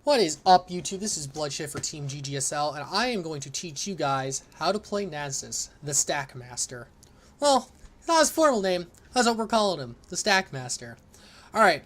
What is up, YouTube? This is Bloodshed for Team GGSL, and I am going to teach you guys how to play nasus, the Stack Master. Well, it's not his formal name. That's what we're calling him, the Stack Master. Alright,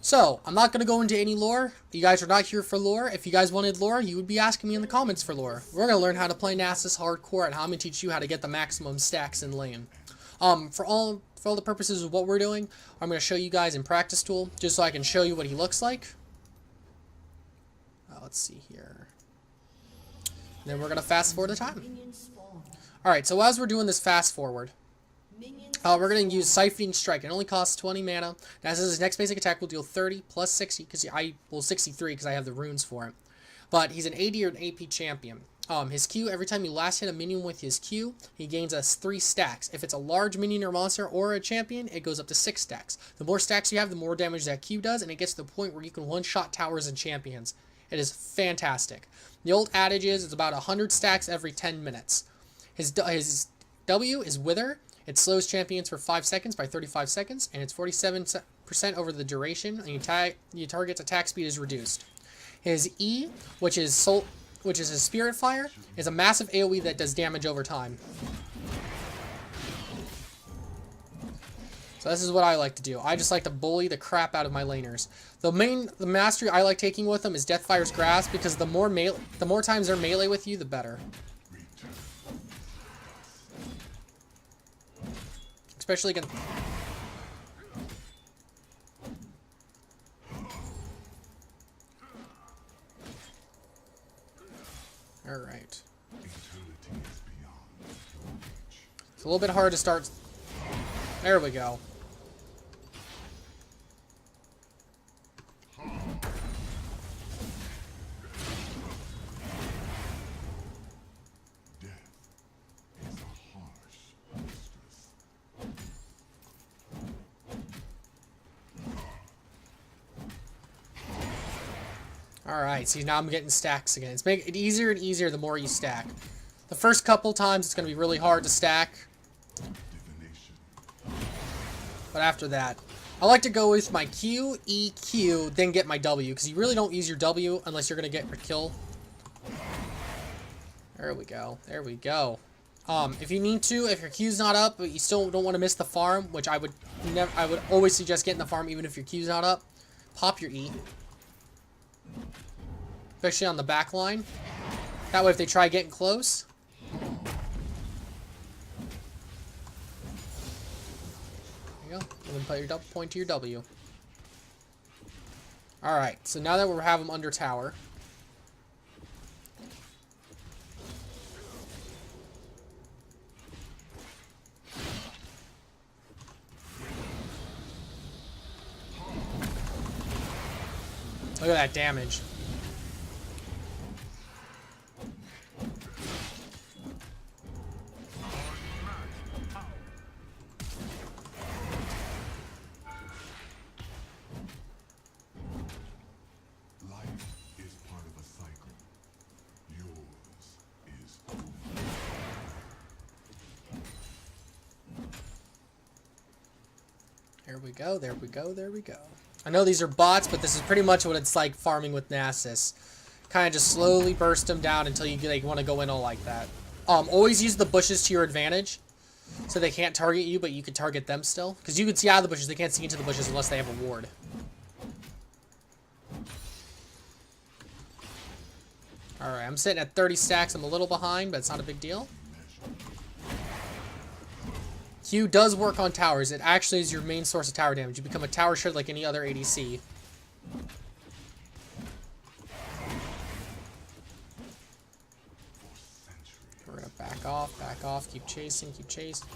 so, I'm not going to go into any lore. You guys are not here for lore. If you guys wanted lore, you would be asking me in the comments for lore. We're going to learn how to play nasus hardcore, and how I'm going to teach you how to get the maximum stacks in lane. For all the purposes of what we're doing, I'm going to show you guys in practice tool, just so I can show you what he looks like. Let's see here. And then we're going to fast forward the time. Alright, so as we're doing this fast forward, we're going to use Siphoning Strike. It only costs 20 mana. Now, as his next basic attack will deal 30 plus 60, because 63 because I have the runes for it. But he's an AD or an AP champion. His Q, every time you last hit a minion with his Q, he gains us 3 stacks. If it's a large minion or monster or a champion, it goes up to 6 stacks. The more stacks you have, the more damage that Q does, and it gets to the point where you can one-shot towers and champions. It is fantastic. The old adage is it's about 100 stacks every 10 minutes. His W is Wither. It slows champions for 5 seconds by 35 seconds, and it's 47% over the duration, and your target's attack speed is reduced. His E, which is his Spirit Fire, is a massive AoE that does damage over time. So this is what I like to do. I just like to bully the crap out of my laners. The mastery I like taking with them is Deathfire's Grasp, because the more times they're melee with you, the better. Especially against... Alright. It's a little bit hard to start... There we go. Alright, see, now I'm getting stacks again. It's making it easier and easier the more you stack. The first couple times it's going to be really hard to stack. But after that, I like to go with my Q, E, Q, then get my W, because you really don't use your W unless you're going to get a kill. There we go. There we go. If you need to, if your Q's not up, but you still don't want to miss the farm, which I would always suggest getting the farm even if your Q's not up, pop your E. Especially on the back line. That way if they try getting close. There you go. And then put your double point to your W. Alright, so now that we have them under tower. Look at that damage. There we go, there we go, there we go. I know these are bots, but this is pretty much what it's like farming with nasus. Kind of just slowly burst them down until you want to go in all like that. Always use the bushes to your advantage, so they can't target you, but you can target them still. Because you can see out of the bushes, they can't see into the bushes unless they have a ward. Alright, I'm sitting at 30 stacks. I'm a little behind, but it's not a big deal. Q does work on towers. It actually is your main source of tower damage. You become a tower shard like any other ADC. We're gonna back off, keep chasing, keep chasing.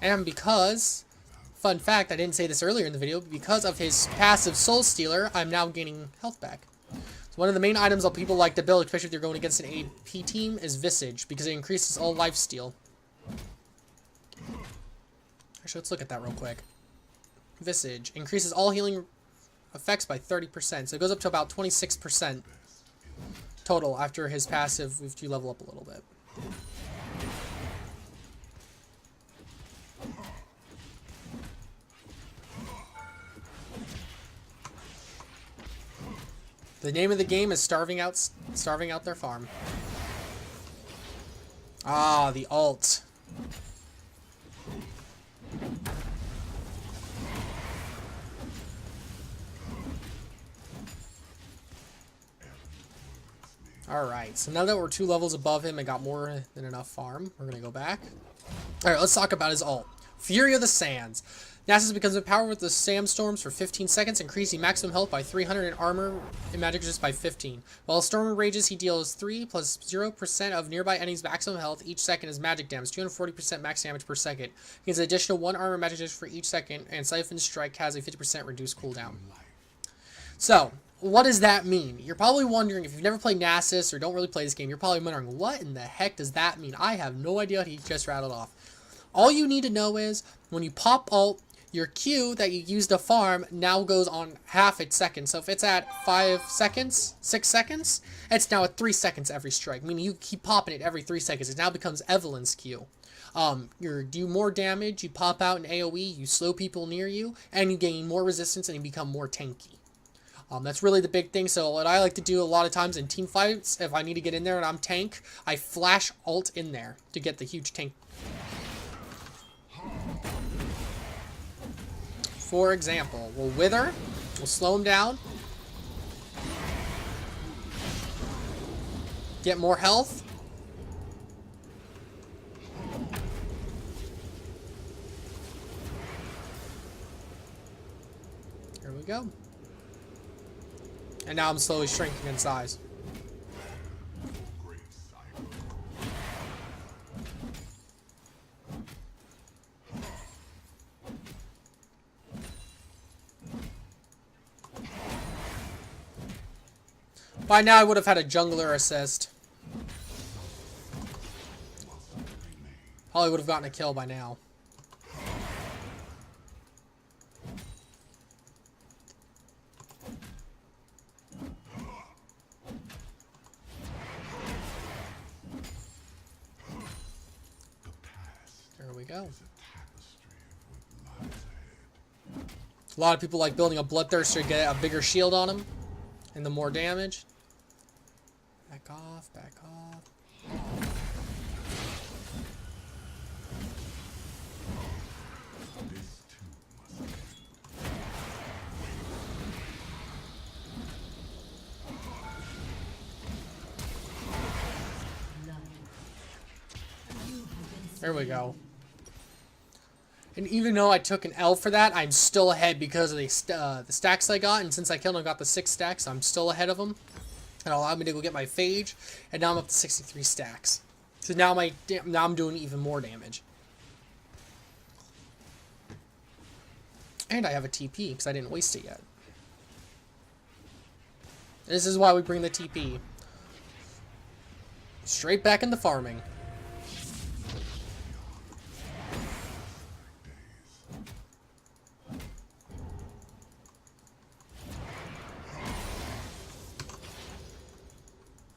And because... Fun fact, I didn't say this earlier in the video, but because of his passive Soul Stealer, I'm now gaining health back. So one of the main items that people like to build, especially if you're going against an AP team, is Visage, because it increases all lifesteal. Actually, let's look at that real quick. Visage increases all healing effects by 30%, so it goes up to about 26%. total after his passive if you level up a little bit. The name of the game is starving out their farm. Ah, the ult. Alright, so now that we're 2 levels above him and got more than enough farm, we're going to go back. Alright, let's talk about his ult. Fury of the Sands. Nasus becomes empowered with the sandstorms for 15 seconds, increasing maximum health by 300 and armor and magic resist by 15. While a storm rages, he deals 3 plus 0% of nearby enemies' maximum health each second as magic damage, 240% max damage per second. He gets an additional 1 armor magic resist for each second, and Siphon Strike has a 50% reduced cooldown. So, what does that mean? You're probably wondering, if you've never played Nasus or don't really play this game, you're probably wondering, what in the heck does that mean? I have no idea what he just rattled off. All you need to know is, when you pop ult, your Q that you use to farm now goes on half its second. So if it's at 5 seconds, 6 seconds, it's now at 3 seconds every strike. Meaning you keep popping it every 3 seconds. It now becomes Evelyn's Q. You do more damage, you pop out an AoE, you slow people near you, and you gain more resistance and you become more tanky. That's really the big thing. So what I like to do a lot of times in team fights, if I need to get in there and I'm tank, I flash ult in there to get the huge tank. For example, we'll wither, we'll slow him down, get more health, here we go, and now I'm slowly shrinking in size. By now, I would have had a jungler assist. Probably would have gotten a kill by now. There we go. A lot of people like building a bloodthirster to get a bigger shield on him, and the more damage. Back off, back off. There we go. And even though I took an L for that, I'm still ahead because of the stacks I got. And since I killed him, I got the 6 stacks, I'm still ahead of him. It allowed me to go get my Phage, and now I'm up to 63 stacks. So now I'm doing even more damage. And I have a TP, because I didn't waste it yet. This is why we bring the TP. Straight back into farming.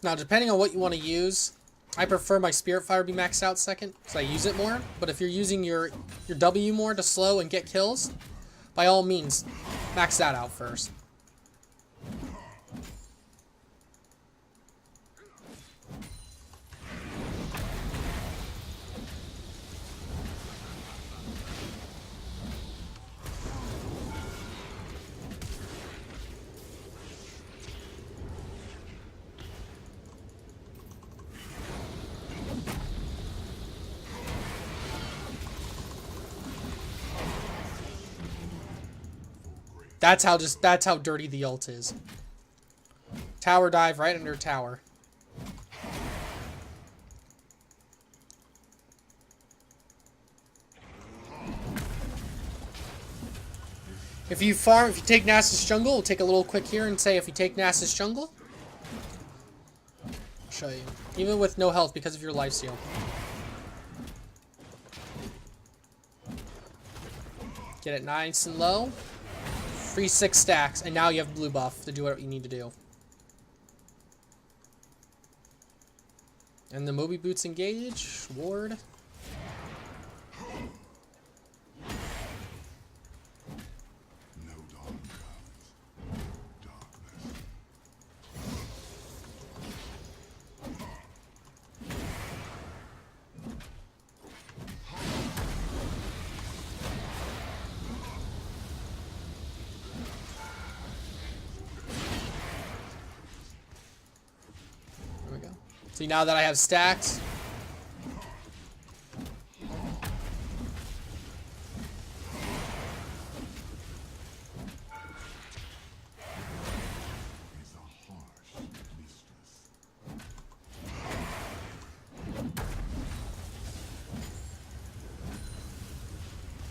Now, depending on what you want to use, I prefer my Spirit Fire be maxed out second, because I use it more. But if you're using your W more to slow and get kills, by all means, max that out first. That's how dirty the ult is. Tower dive right under tower. If you take Nasus jungle, we'll take a little quick here and say if you take Nasus jungle. I'll show you. Even with no health because of your life steal. Get it nice and low. Free 6 stacks, and now you have blue buff to do what you need to do. And the Moby Boots engage. Ward. See, now that I have stacks.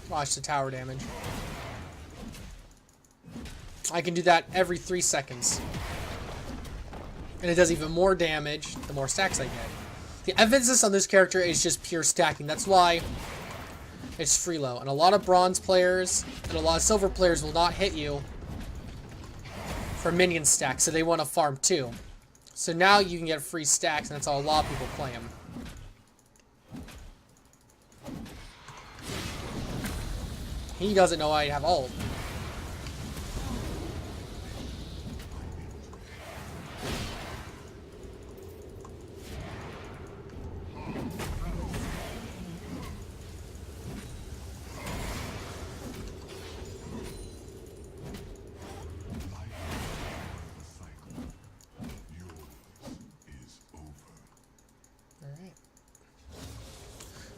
Watch the tower damage. I can do that every 3 seconds. And it does even more damage the more stacks I get. The emphasis on this character is just pure stacking. That's why it's free low. And a lot of bronze players and a lot of silver players will not hit you for minion stacks, so they want to farm too. So now you can get free stacks, and that's how a lot of people play them. He doesn't know I have ult.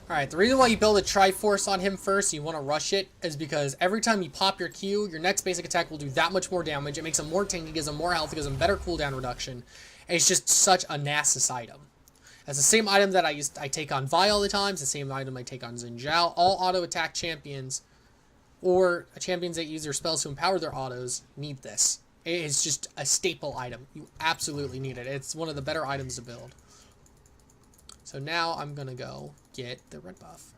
Alright, the reason why you build a Triforce on him first, you want to rush it, is because every time you pop your Q, your next basic attack will do that much more damage. It makes him more tanky, gives him more health, gives him better cooldown reduction. And it's just such a nasus item. It's the same item that I take on Vi all the time. It's the same item I take on Xin Zhao. All auto attack champions, or champions that use their spells to empower their autos, need this. It is just a staple item. You absolutely need it. It's one of the better items to build. So now I'm going to go get the red buff.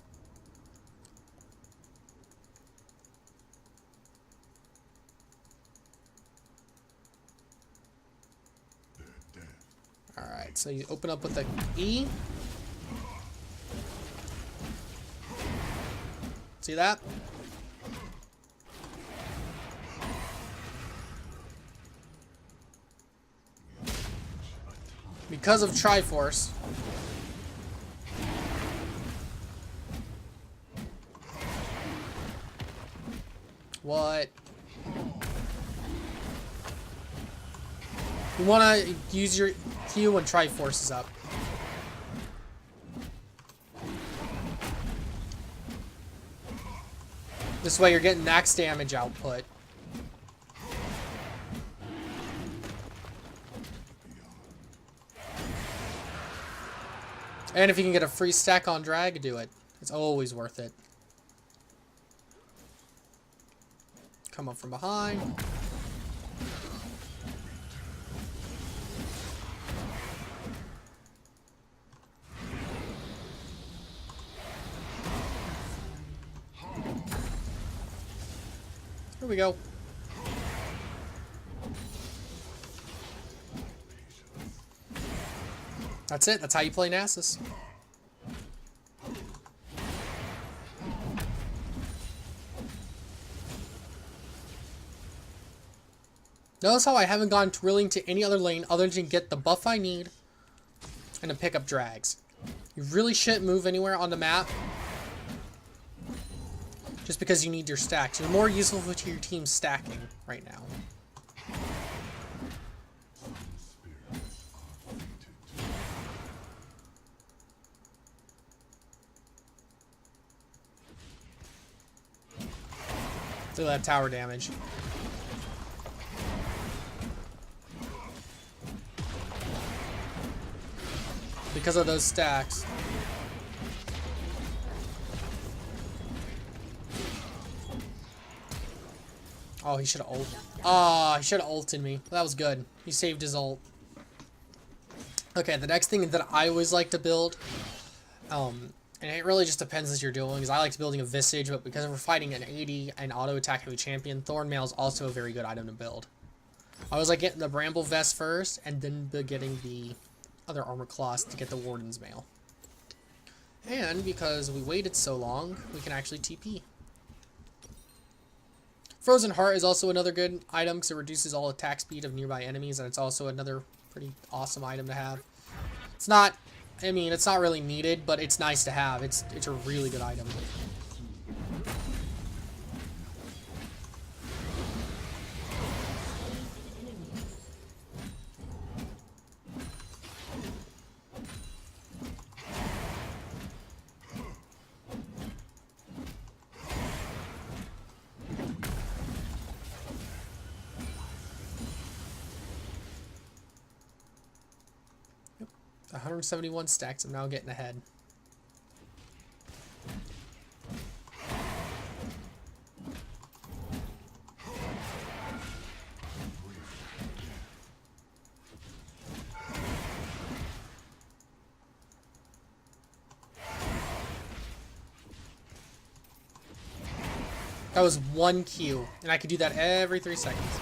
Alright, so you open up with the E. See that? Because of Triforce, what? You want to use your Q when Triforce is up. This way you're getting max damage output. And if you can get a free stack on drag, do it. It's always worth it. Come up from behind. Here we go. That's it. That's how you play Nasus. Notice how I haven't gone really into any other lane other than get the buff I need and to pick up drags. You really shouldn't move anywhere on the map just because you need your stacks. You're more useful to your team stacking right now. Look at that tower damage. Because of those stacks. Oh, he should have ulted. Ah, he should have ulted me. That was good. He saved his ult. Okay, the next thing that I always like to build, and it really just depends as you're doing, is I like building a Visage, but because we're fighting an 80 and auto attack heavy champion, Thornmail is also a very good item to build. I was like getting the Bramble Vest first, and then getting the other armor class to get the Warden's Mail. And because we waited so long, we can actually TP. Frozen Heart is also another good item because it reduces all attack speed of nearby enemies, and it's also another pretty awesome item to have. It's not, I mean, it's not really needed, but it's nice to have. It's a really good item. Yep. 171 stacks. I'm now getting ahead. That was 1 Q, and I could do that every 3 seconds.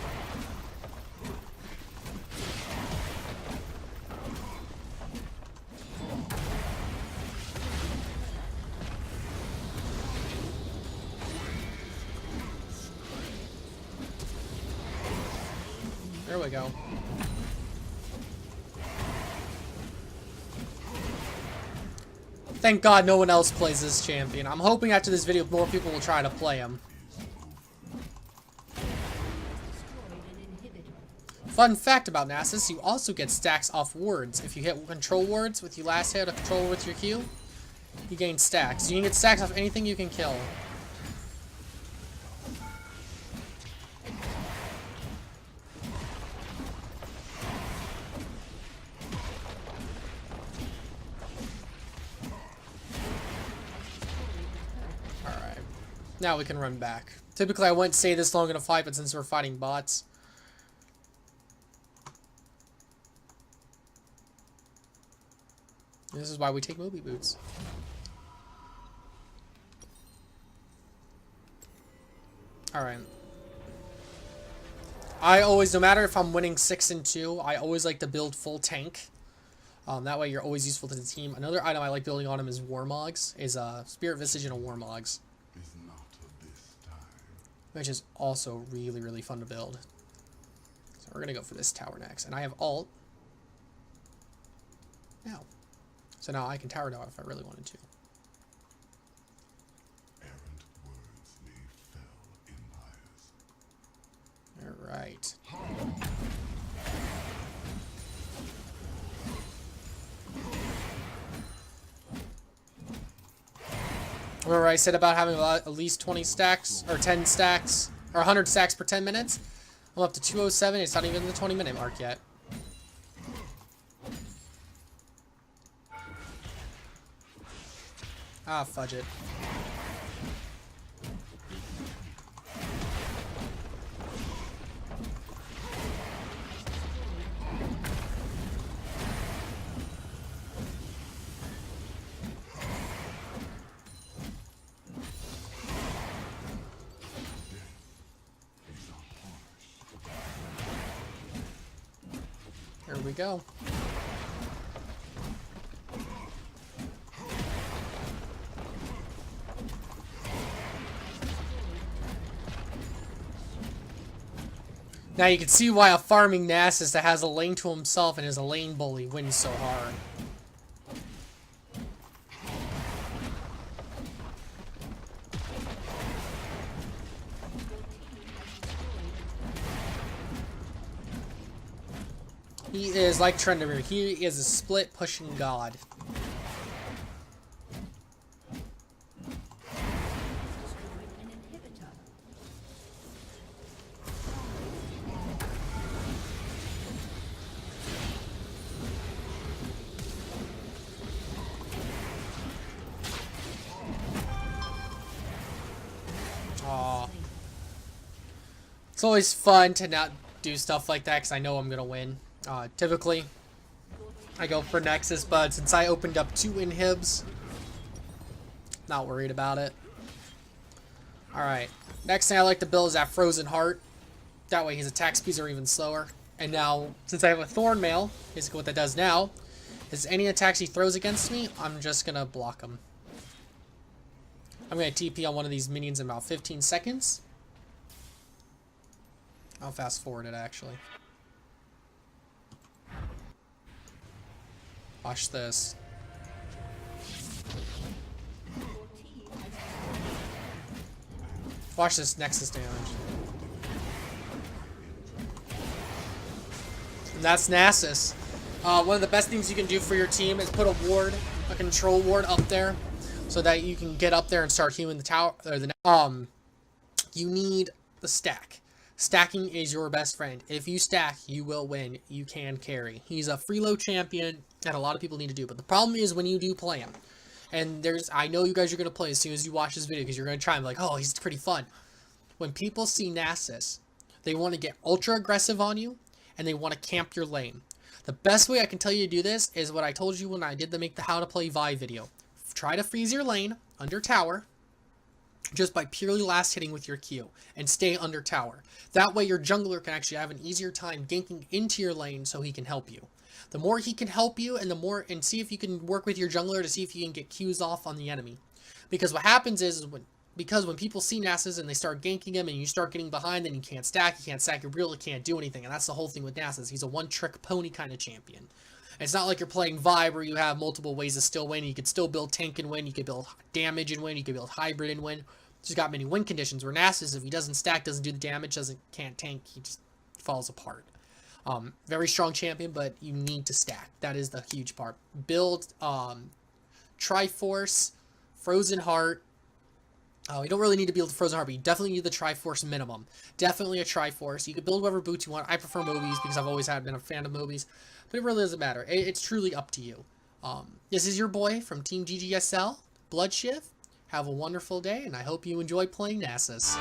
There we go. Thank God no one else plays this champion. I'm hoping after this video more people will try to play him. Fun fact about nasus, you also get stacks off wards. If you hit control wards with your last hit, a control with your Q, you gain stacks. You can get stacks off anything you can kill. Alright. Now we can run back. Typically I wouldn't stay this long in a fight, but since we're fighting bots, this is why we take Moby Boots. Alright. I always, no matter if I'm winning 6-2, I always like to build full tank. That way you're always useful to the team. Another item I like building on him is Warmogs, is Spirit Visage and a Warmogs. Which is also really, really fun to build. So we're going to go for this tower next. And I have ult. Now. So now I can tower down if I really wanted to. Alright. Remember I said about having at least 20 stacks, or 10 stacks, or 100 stacks per 10 minutes? I'm up to 207, it's not even the 20-minute mark yet. Ah, fudge it. Here we go. Now you can see why a farming nasus that has a lane to himself and is a lane bully wins so hard. He is like Trendemir. He is a split pushing god. Aww. It's always fun to not do stuff like that because I know I'm gonna win. Typically, I go for Nexus, but since I opened up 2 inhibs, not worried about it. Alright, next thing I like to build is that Frozen Heart. That way his attack speeds are even slower. And now, since I have a Thorn Mail, basically what that does now, Is any attacks he throws against me, I'm just gonna block him. I'm gonna TP on one of these minions in about 15 seconds. I'll fast forward it actually. Watch this. Watch this Nexus damage. And that's Nasus. One of the best things you can do for your team is put a ward, a control ward up there, so that you can get up there and start healing the tower. Or you need the stack. Stacking is your best friend. If you stack, you will win. You can carry. He's a freeload champion that a lot of people need to do. But the problem is when you do play him, and I know you guys are going to play as soon as you watch this video because you're going to try and be like, oh, he's pretty fun. When people see Nasus, they want to get ultra aggressive on you, and they want to camp your lane. The best way I can tell you to do this is what I told you when I did the Make the How to Play Vi video. Try to freeze your lane under tower, just by purely last hitting with your Q, and stay under tower. That way your jungler can actually have an easier time ganking into your lane so he can help you. The more he can help you, and see if you can work with your jungler to see if you can get Qs off on the enemy. Because what happens is when people see Nasus and they start ganking him and you start getting behind, then you can't stack, you really can't do anything. And that's the whole thing with Nasus. He's a one-trick pony kind of champion. It's not like you're playing Vi where you have multiple ways to still win. You could still build tank and win. You could build damage and win. You could build hybrid and win. He's got many win conditions where Nasus, if he doesn't stack, doesn't do the damage, can't tank, he just falls apart. Very strong champion, but you need to stack. That is the huge part. Build Triforce, Frozen Heart. You don't really need to build Frozen Heart, but you definitely need the Triforce minimum. Definitely a Triforce. You can build whatever boots you want. I prefer Mobies because I've always been a fan of Mobies. But it really doesn't matter. It's truly up to you. This is your boy from Team GGSL, Bloodshift. Have a wonderful day, and I hope you enjoy playing Nasus.